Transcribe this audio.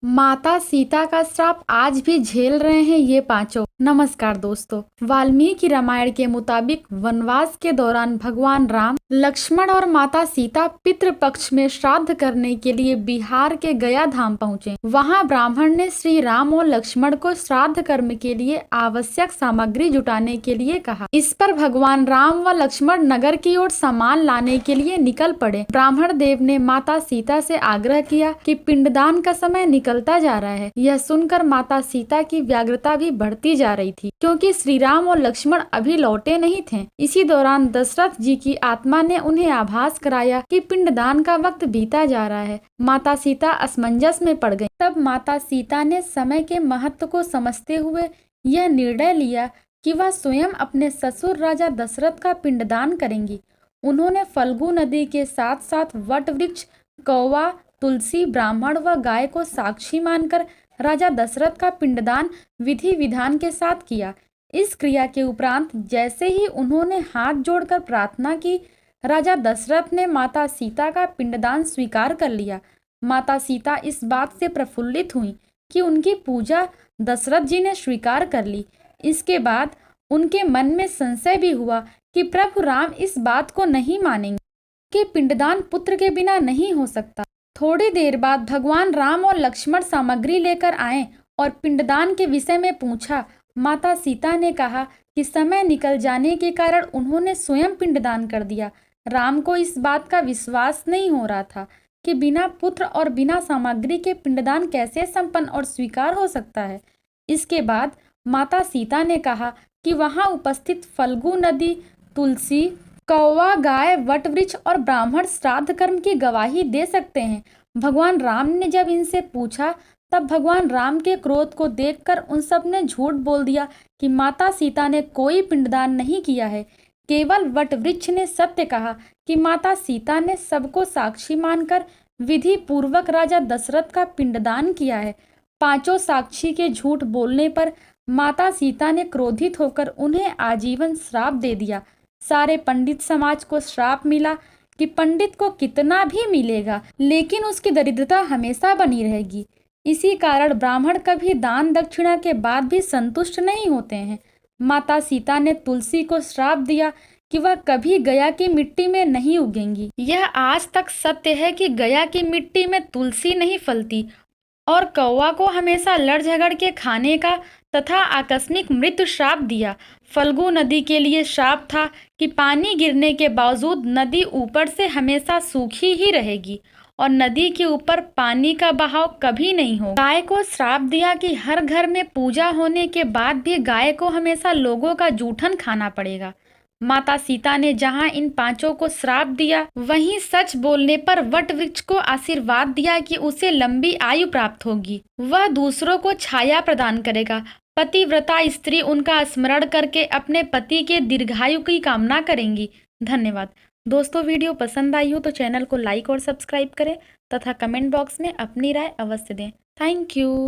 माता सीता का श्राप आज भी झेल रहे हैं ये पांचों। नमस्कार दोस्तों, वाल्मीकि रामायण के मुताबिक वनवास के दौरान भगवान राम, लक्ष्मण और माता सीता पितृपक्ष में श्राद्ध करने के लिए बिहार के गया धाम पहुँचे। वहां ब्राह्मण ने श्री राम और लक्ष्मण को श्राद्ध कर्म के लिए आवश्यक सामग्री जुटाने के लिए कहा। इस पर भगवान राम व लक्ष्मण नगर की ओर सामान लाने के लिए निकल पड़े। ब्राह्मण देव ने माता सीता से आग्रह किया कि पिंडदान का समय निकलता जा रहा है। यह सुनकर माता सीता की व्यग्रता भी बढ़ती जा रही थी, क्योंकि श्री राम और लक्ष्मण अभी लौटे नहीं थे। इसी दौरान दशरथ जी की आत्मा ने उन्हें आभास कराया कि पिंडदान का वक्त बीता जा रहा है। माता सीता असमंजस में पड़ गईं। तब माता सीता ने समय के महत्व को समझते हुए यह निर्णय लिया कि वह स्वयं अपने ससुर राजा दशरथ का पिंडदान करेंगी। उन्होंने फल्गु नदी के साथ साथ वट वृक्ष, कौवा, तुलसी, ब्राह्मण व गाय को साक्षी मानकर राजा दशरथ का पिंडदान विधि विधान के साथ किया। इस क्रिया के उपरांत जैसे ही उन्होंने हाथ जोड़कर प्रार्थना की, राजा दशरथ ने माता सीता का पिंडदान स्वीकार कर लिया। माता सीता इस बात से प्रफुल्लित हुई कि उनकी पूजा दशरथ जी ने स्वीकार कर ली। इसके बाद उनके मन में संशय भी हुआ कि प्रभु राम इस बात को नहीं मानेंगे कि पिंडदान पुत्र के बिना नहीं हो सकता। थोड़ी देर बाद भगवान राम और लक्ष्मण सामग्री लेकर आए और पिंडदान के विषय में पूछा। माता सीता ने कहा कि समय निकल जाने के कारण उन्होंने स्वयं पिंडदान कर दिया। राम को इस बात का विश्वास नहीं हो रहा था कि बिना पुत्र और बिना सामग्री के पिंडदान कैसे संपन्न और स्वीकार हो सकता है। इसके बाद माता सीता ने कहा कि वहां उपस्थित फल्गु नदी, तुलसी, कौवा, गाय, वट वृक्ष और ब्राह्मण श्राद्ध कर्म की गवाही दे सकते हैं। भगवान राम ने जब इनसे पूछा, तब भगवान राम के क्रोध को देखकर उन सब ने झूठ बोल दिया कि माता सीता ने कोई पिंडदान नहीं किया है। केवल वट वृक्ष ने सत्य कहा कि माता सीता ने सबको साक्षी मानकर विधि पूर्वक राजा दशरथ का पिंडदान किया है। पांचों साक्षी के झूठ बोलने पर माता सीता ने क्रोधित होकर उन्हें आजीवन श्राप दे दिया। सारे पंडित समाज को श्राप मिला कि पंडित को कितना भी मिलेगा, लेकिन उसकी दरिद्रता हमेशा बनी रहेगी। इसी कारण ब्राह्मण कभी दान दक्षिणा के बाद भी संतुष्ट नहीं होते हैं। माता सीता ने तुलसी को श्राप दिया कि वह कभी गया की मिट्टी में नहीं उगेंगी। यह आज तक सत्य है कि गया की मिट्टी में तुलसी नहीं फलती। और कौवा को हमेशा लड़ झगड़ के खाने का तथा आकस्मिक मृत्यु श्राप दिया। फल्गु नदी के लिए श्राप था कि पानी गिरने के बावजूद नदी ऊपर से हमेशा सूखी ही रहेगी और नदी के ऊपर पानी का बहाव कभी नहीं होगा। गाय को श्राप दिया कि हर घर में पूजा होने के बाद भी गाय को हमेशा लोगों का जूठन खाना पड़ेगा। माता सीता ने जहां इन पांचों को श्राप दिया, वहीं सच बोलने पर वट वृक्ष को आशीर्वाद दिया कि उसे लंबी आयु प्राप्त होगी, वह दूसरों को छाया प्रदान करेगा। पतिव्रता स्त्री उनका स्मरण करके अपने पति के दीर्घायु की कामना करेंगी। धन्यवाद दोस्तों, वीडियो पसंद आई हो तो चैनल को लाइक और सब्सक्राइब करें तथा कमेंट बॉक्स में अपनी राय अवश्य दें। Thank you.